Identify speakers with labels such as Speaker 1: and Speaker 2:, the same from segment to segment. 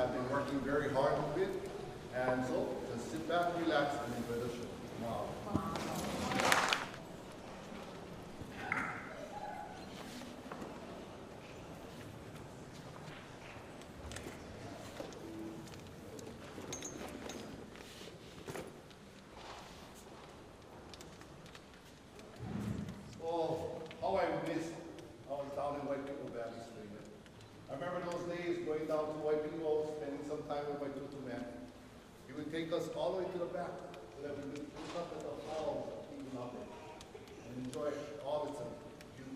Speaker 1: have been working very hard with it. And so, just sit back, relax, and enjoy the show. Wow. Oh, how I miss I was down in White People Valley Swing. I remember those days going down to White People, spending some time with my little man. He would take us all the way to the back so that we could look up at the falls of Hawaiian Nā Lei and enjoy all its beauty.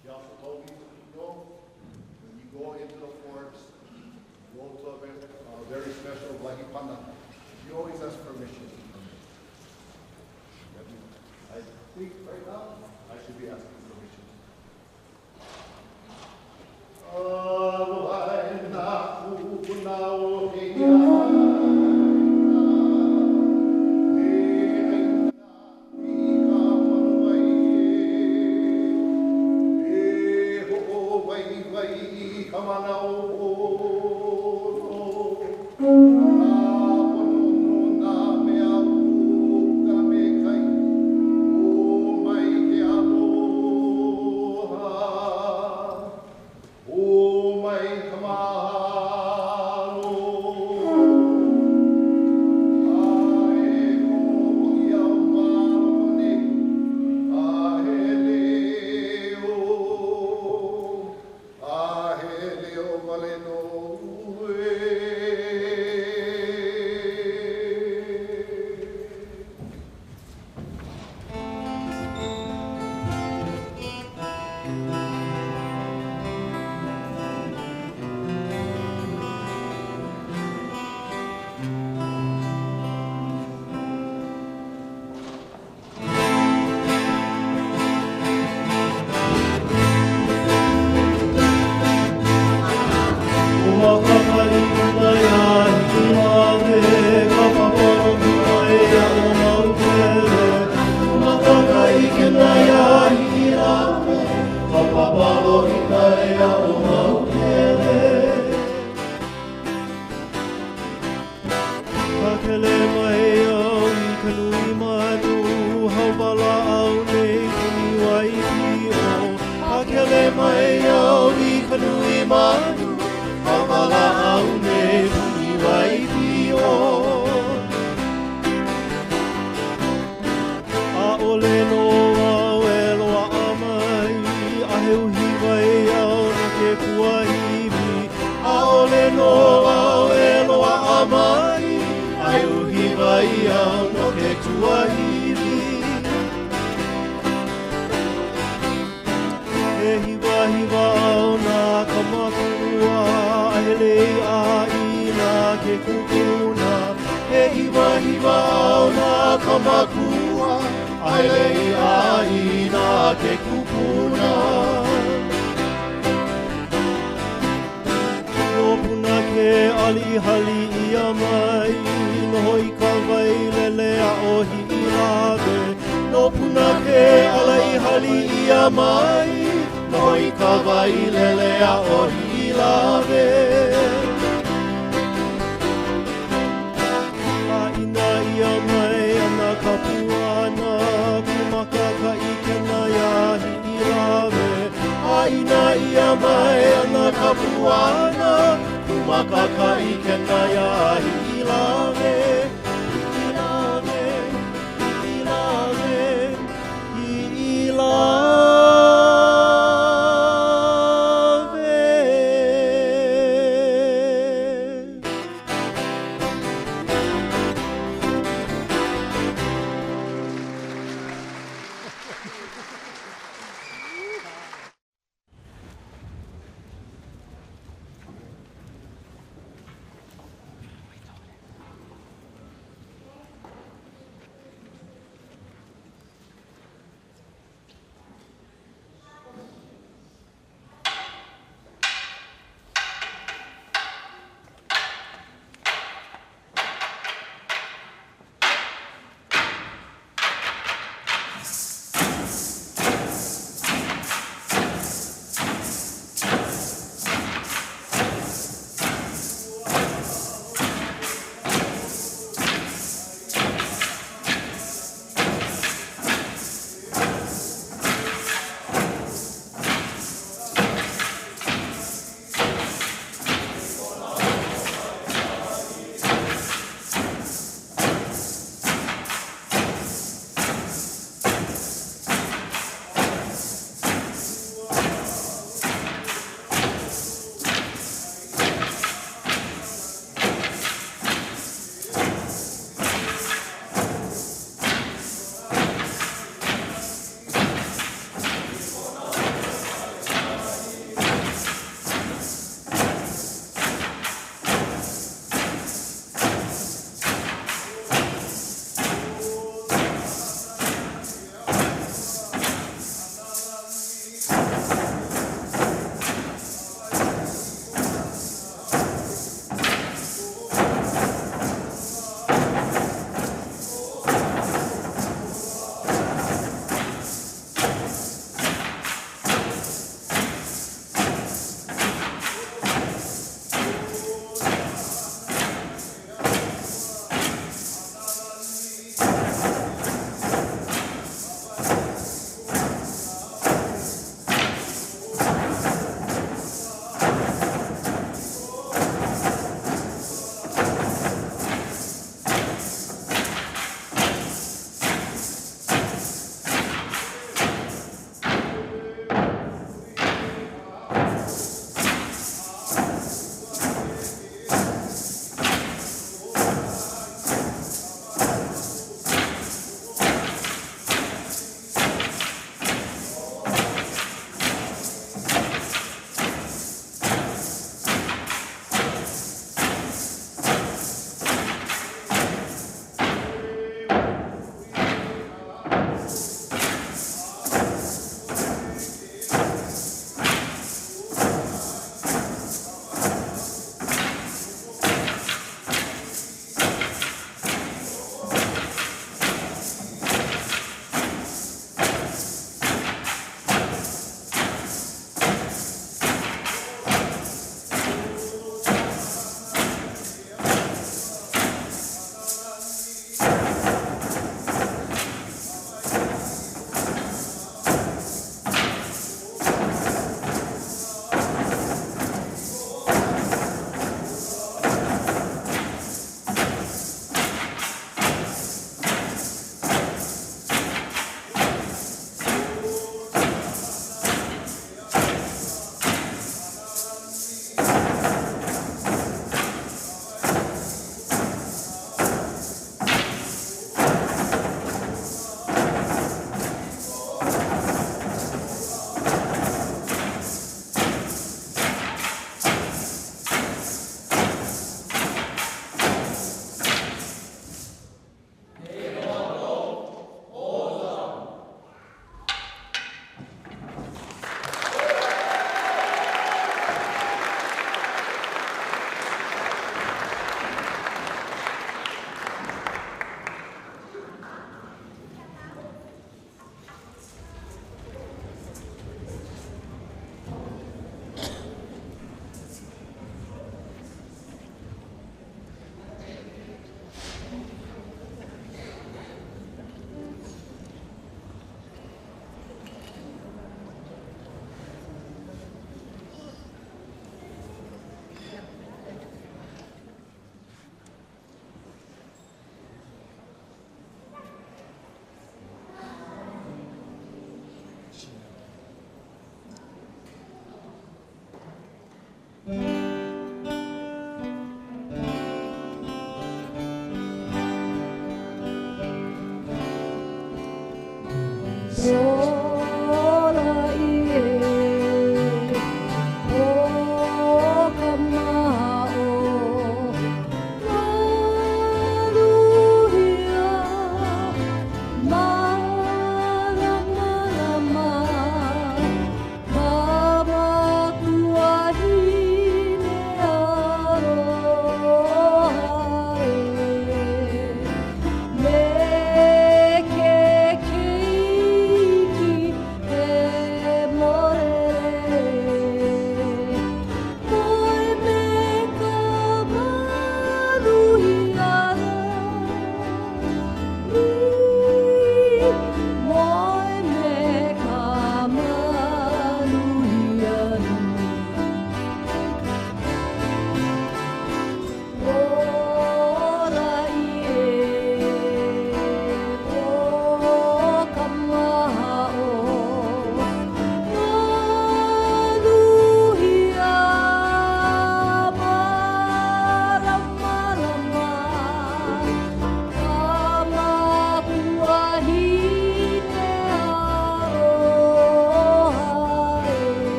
Speaker 1: He also told me, when you go into the forest, go to a very special Lahipana, you always ask permission. I think right now, I should be asking permission.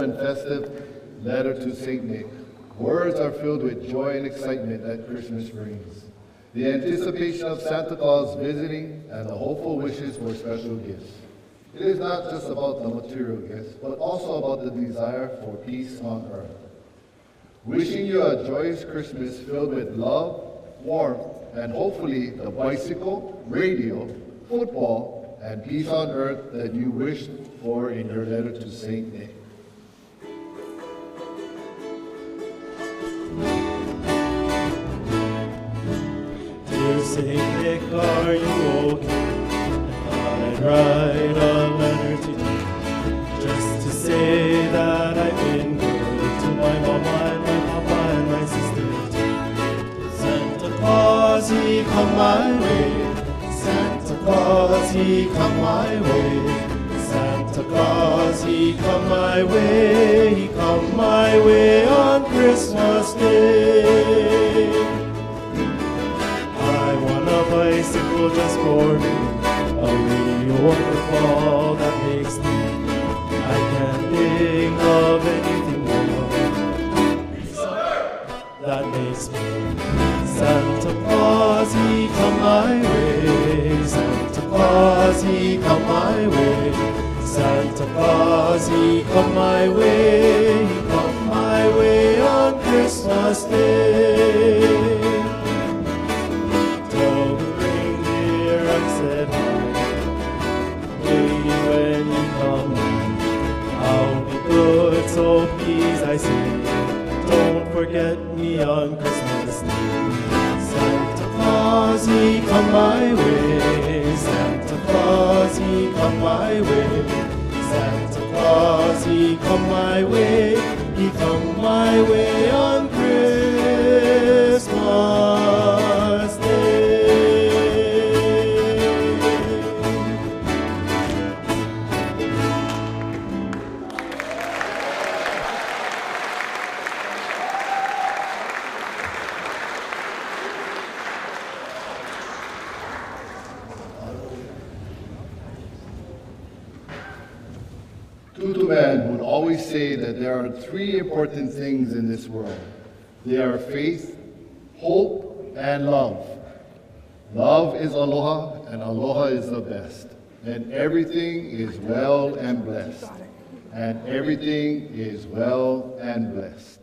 Speaker 1: joyful and festive letter to St. Nick. Words are filled with joy and excitement that Christmas brings. The anticipation of Santa Claus visiting and the hopeful wishes for special gifts. It is not just about the material gifts, but also about the desire for peace on earth. Wishing you a joyous Christmas filled with love, warmth, and hopefully the bicycle, radio, football, and peace on earth that you wished for in your letter to St. Nick.
Speaker 2: Dear St. Nick, are you okay? I'd write a letter to you just to say that I've been good to my mama and my papa and my sister too. Santa Claus, he come my way. Santa Claus, he come my way. Santa Claus, he come my way. He come my way on Christmas Day. I want a bicycle just for me, a radio waterfall that makes me. I can't think of anything more that makes me. Santa Claus, he come my way. Santa Claus, he come my way. Santa Claus, he come my way. He come my way on Christmas Day. Tell the reindeer I said hi. Lady, when you come, I'll be good, so please I say, don't forget me on Christmas Day. Santa Claus, he come my way. Santa Claus, he come my way. Santa Claus, he come my way. He come my way on Christmas Day.
Speaker 1: Tutu Man would always say that there are three important things in this world. They are faith, hope, and love. Love is aloha, and aloha is the best. And everything is well and blessed. And everything is well and blessed.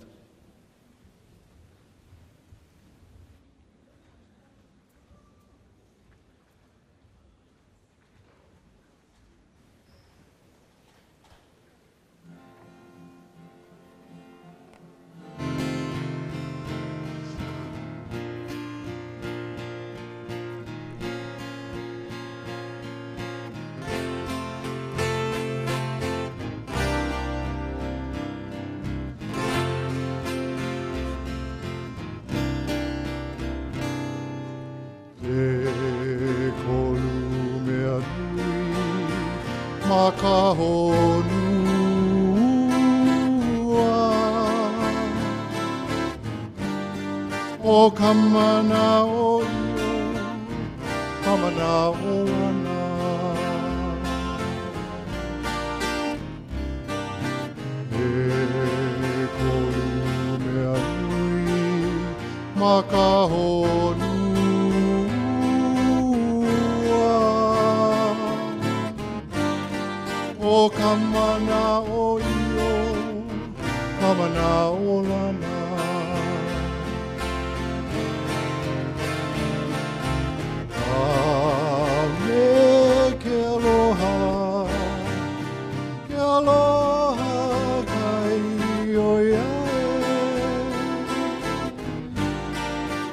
Speaker 3: O kamana o io, kamana o ana. E kolu mea nui, makahonua. O kamana o io, kamana o lana.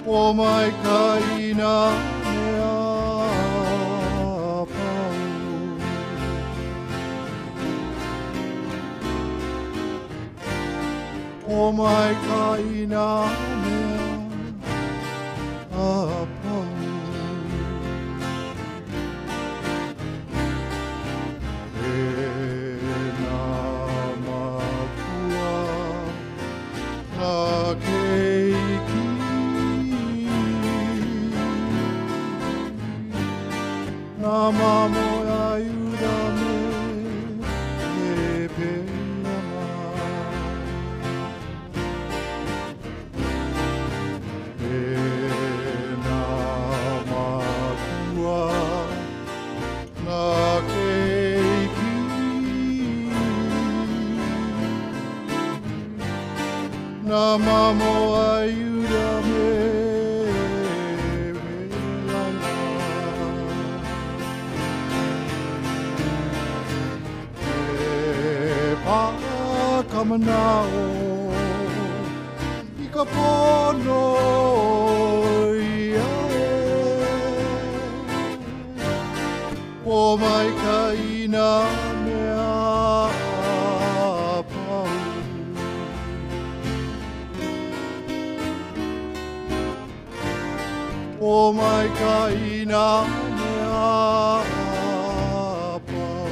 Speaker 3: O mai kaina mea pau. O mai kaina mea pau. E nā makua nā keiki. Nā mamo a iura me e pēna mā. Nā mamo aiura me lana. E pā kamanao I ka pono ia o mai ka ina mea pau. O mai ka ina mea pau.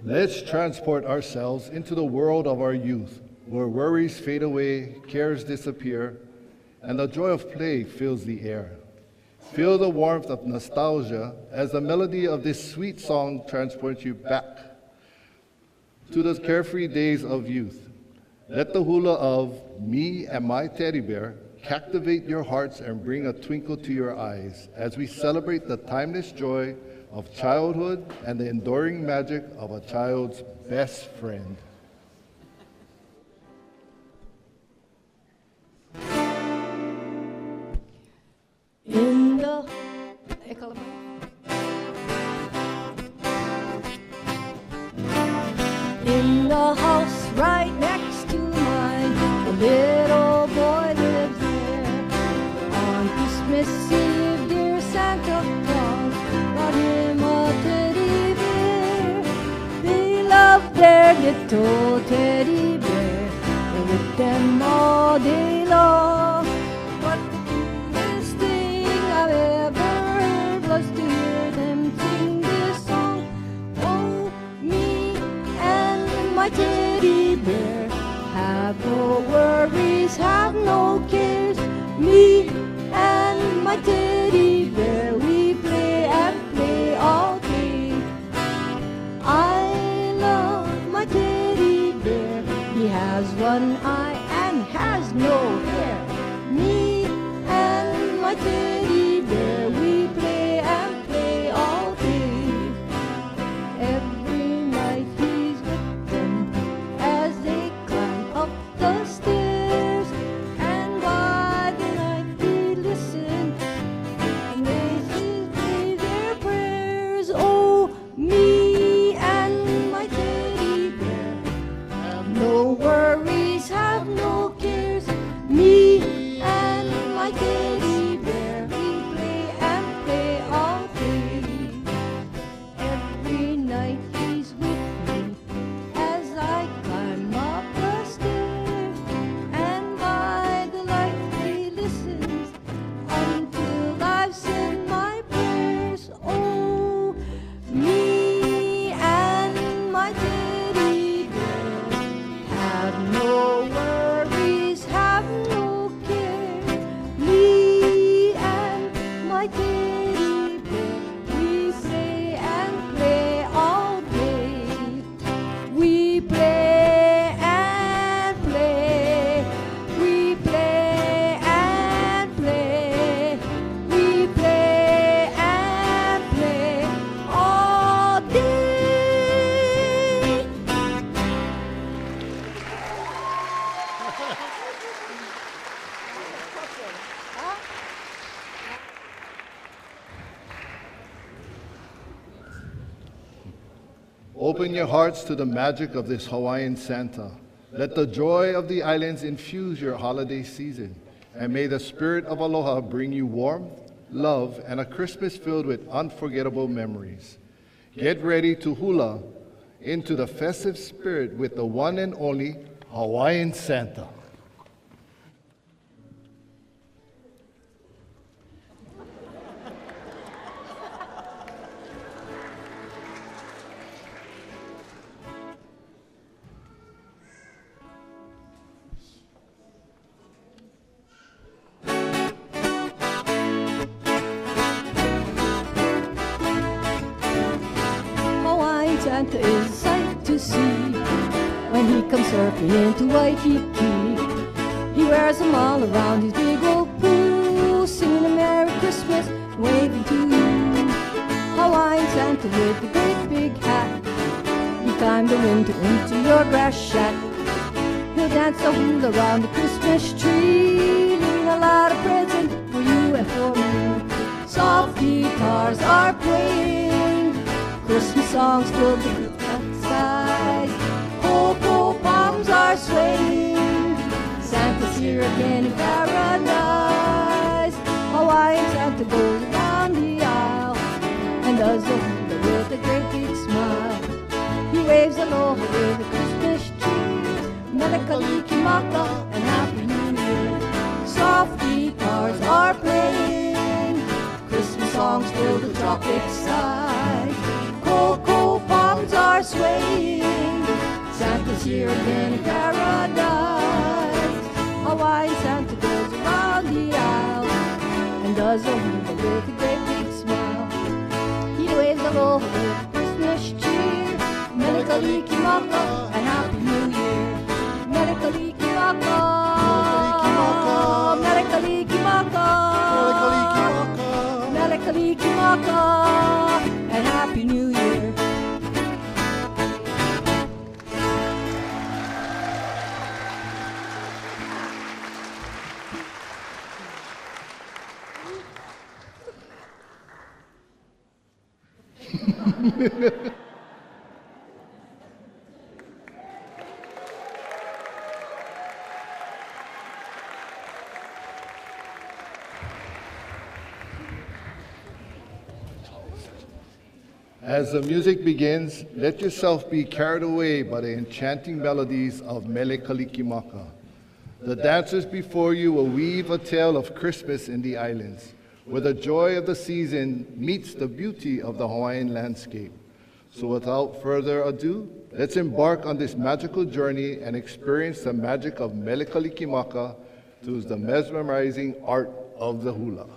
Speaker 1: Let's transport ourselves into the world of our youth, where worries fade away, cares disappear, and the joy of play fills the air. Feel the warmth of nostalgia as the melody of this sweet song transports you back to those carefree days of youth. Let the hula of Me and My Teddy Bear captivate your hearts and bring a twinkle to your eyes as we celebrate the timeless joy of childhood and the enduring magic of a child's best friend.
Speaker 4: In the house right next to mine, a little boy lives there. On Christmas Eve, dear Santa Claus brought him a teddy bear. They love their little teddy bear. They're with them all day long. But the coolest thing I've ever heard was to hear them sing this song. Oh, me and my teddy bear have no worries, have no cares. Me and my teddy bear, we play and play all day. I love my teddy bear. He has one eye and has no hair. Me and my teddy bear, we play and play all day. Every night he's with them as they climb up the stairs. And by the night they listen and they say their prayers. Oh, me and my teddy bear have no worries, have no cares. Me and my teddy bear, we play and play all day. Every night he's with me as I climb up the stairs. And by the light he listens until I've said my prayers. Oh, me and my teddy bear have no worries, have no care. Me and my teddy bear, we play and play all day. We play and play. We play and play. We play and play all day.
Speaker 1: Open your hearts to the magic of this Hawaiian Santa. Let the joy of the islands infuse your holiday season. And may the spirit of aloha bring you warmth, love, and a Christmas filled with unforgettable memories. Get ready to hula into the festive spirit with the one and only Hawaiian Santa.
Speaker 4: Santa is a sight to see. When he comes surfing into Waikiki, he wears them all around his big old pool, singing a Merry Christmas, waving to you. Hawaiian Santa with the great big hat, he climbed the window into your grass shack. He'll dance the hula around the Christmas tree, leaving a lot of presents for you and for me. Soft guitars are playing, Christmas songs fill the rooftop skies. Cocoa palms are swaying, Santa's here again in paradise. Hawaiian Santa goes around the aisle and does the hula with a great big smile. He waves aloha with a Christmas tree, Mele Kalikimaka and Happy New Year. Soft guitars are playing, Christmas songs fill the tropic skies. Cocoa palms are swaying, Santa's here again in paradise. Hawaiian Santa goes around the aisle and does a hula with a great big smile. He waves aloha with a Christmas cheer, Mele Kalikimaka and Happy New Year. Mele Kalikimaka, Mele Kalikimaka, Mele Kalikimaka, and Happy New Year.
Speaker 1: As the music begins, let yourself be carried away by the enchanting melodies of Mele Kalikimaka. The dancers before you will weave a tale of Christmas in the islands, where the joy of the season meets the beauty of the Hawaiian landscape. So without further ado, let's embark on this magical journey and experience the magic of Mele Kalikimaka through the mesmerizing art of the hula.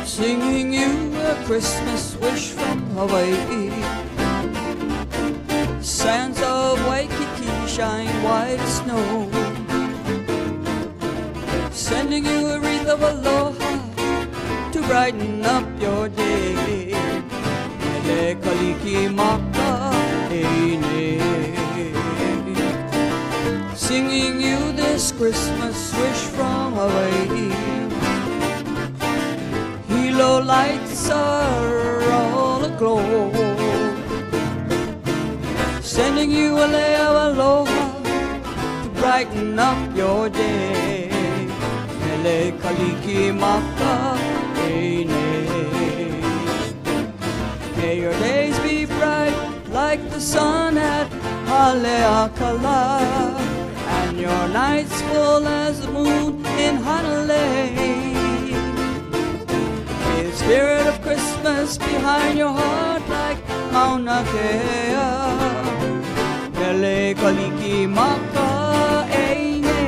Speaker 5: Singing you a Christmas wish from Hawaii. Sands of Waikiki shine white as snow. Sending you a wreath of aloha to brighten up your day. Mele Kalikimaka, eine. Singing you this Christmas wish from Hawaii. Hilo lights are all aglow, sending you a lei of aloha to brighten up your day. Mele Kalikimaka, eine. May your days be bright like the sun at Haleakala, and your nights full as the moon in Hanalei. Spirit of Christmas behind your heart like Mauna Kea. Mele Kalikimaka, eine.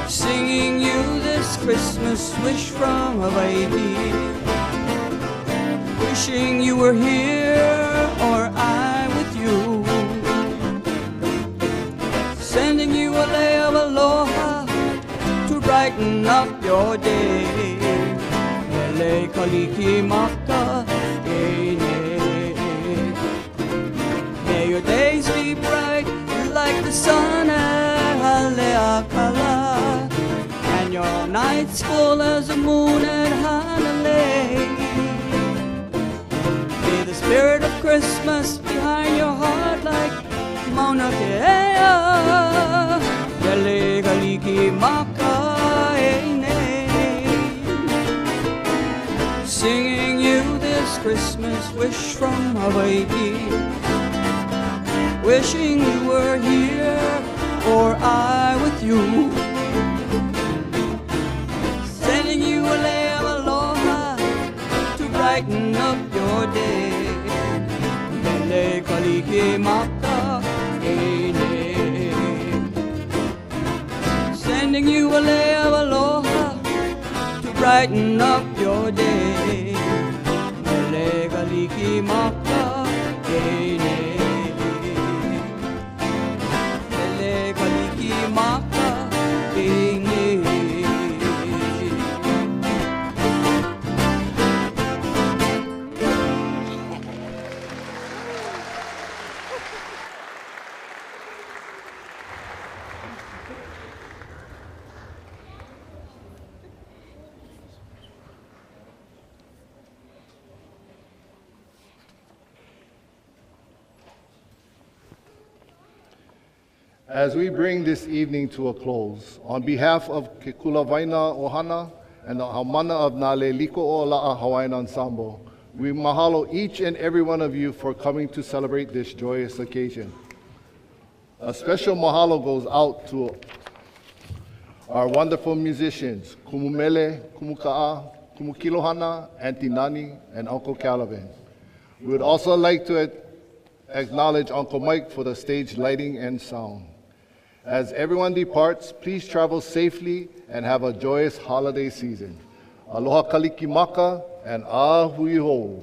Speaker 5: Singing you this Christmas wish from Hawaii. Wishing you were here or I with you. Sending you a lei of aloha to brighten up your day. Mele Kalikimaka, eine. May your days be bright like the sun at Haleakala, and your nights full as the moon at Hanalei. May the spirit of Christmas behind your heart like Mauna Kea. Mele Kalikimaka, eine. Singing you this Christmas wish from Hawaii. Wishing you were here or I with you. Kalikimaka, sending you a lay of aloha to brighten up your day. Mele Kalikimaka, Mele Kalikimaka,
Speaker 1: As we bring this evening to a close, on behalf of Ke Kula Waena Ohana and the Haumana of Nā Lei Liko ʻŌlaʻa Hawaiian Ensemble, we mahalo each and every one of you for coming to celebrate this joyous occasion. A special mahalo goes out to our wonderful musicians, Kumumele, Kumuka'a, Kumukilohana, Auntie Nani, and Uncle Calvin. We would also like to acknowledge Uncle Mike for the stage lighting and sound. As everyone departs, please travel safely and have a joyous holiday season. Aloha Kalikimaka and ʻahui.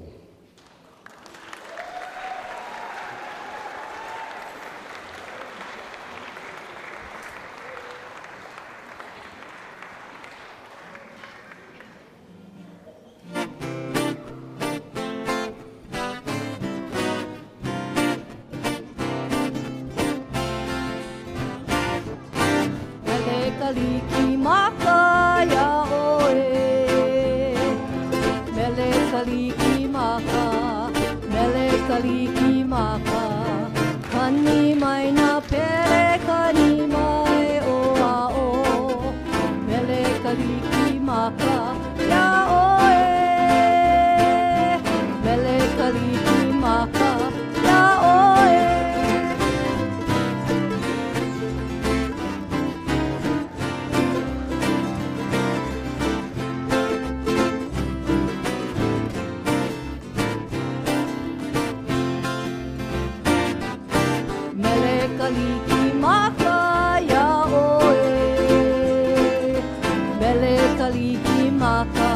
Speaker 4: Kalikimaka ya oe, Mele Kalikimaka, Mele Kalikimaka, kani mai na pere kani mai o a o, Mele Kalikimaka ya oe, Mele Kalikimaka ya oe. Kalikimaka ya oe, Mele Kalikimaka,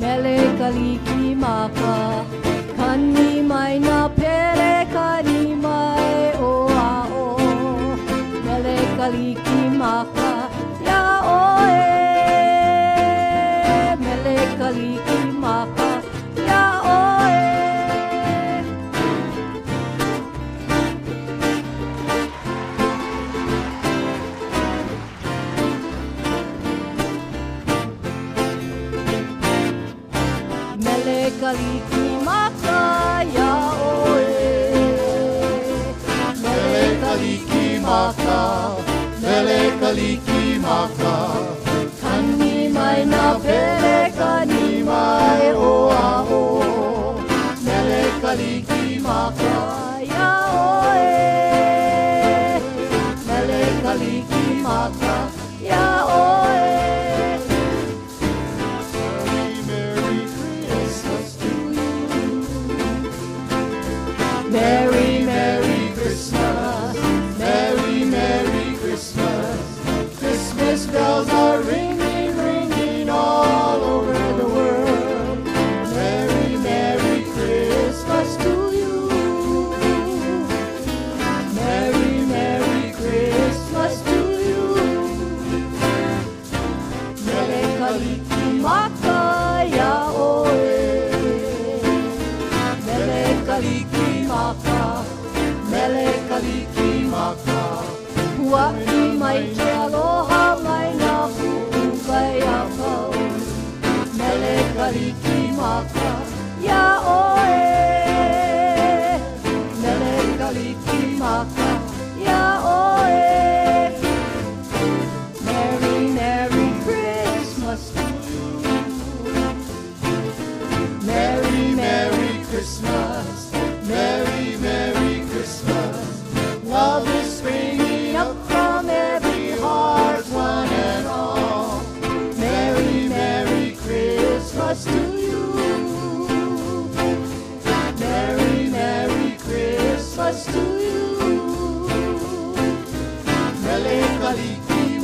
Speaker 4: Mele Kalikimaka, kani mai na pere kani mai o a o, Mele Kalikimaka ya oe, Mele Kalikimaka ya oe. Mele Kalikimaka ya oe, Mele Kalikimaka, Mele Kalikimaka, kani mai na pere kani mai o a o, Mele Kalikimaka ya oe, Mele Kalikimaka ya oe. Merry, Merry Christmas, Merry, Merry Christmas. Christmas bells are ringing, ringing all over the world. Merry, Merry Christmas to you.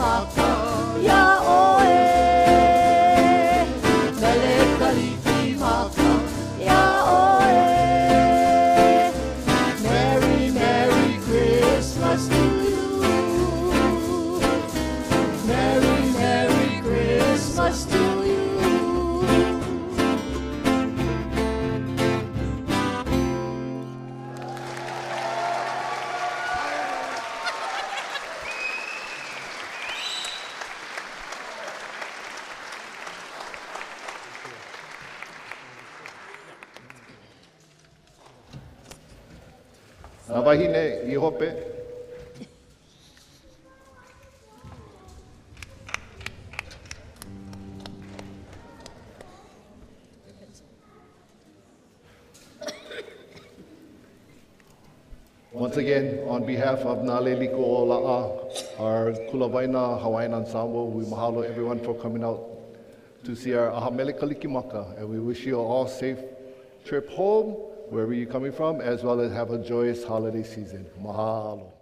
Speaker 4: Kalikimaka, ya oe. Mele Kalikimaka, ya oe. Merry, Merry Christmas to you. Merry, Merry Christmas to you.
Speaker 1: Nā wahine I hope. Once again, on behalf of Nā Lei Liko ʻŌlaʻa, our Kula Waena Hawaiian Ensemble, we mahalo everyone for coming out to see our ʻaha Mele Kalikimaka, and we wish you all safe trip home, wherever you're coming from, as well as have a joyous holiday season. Mahalo.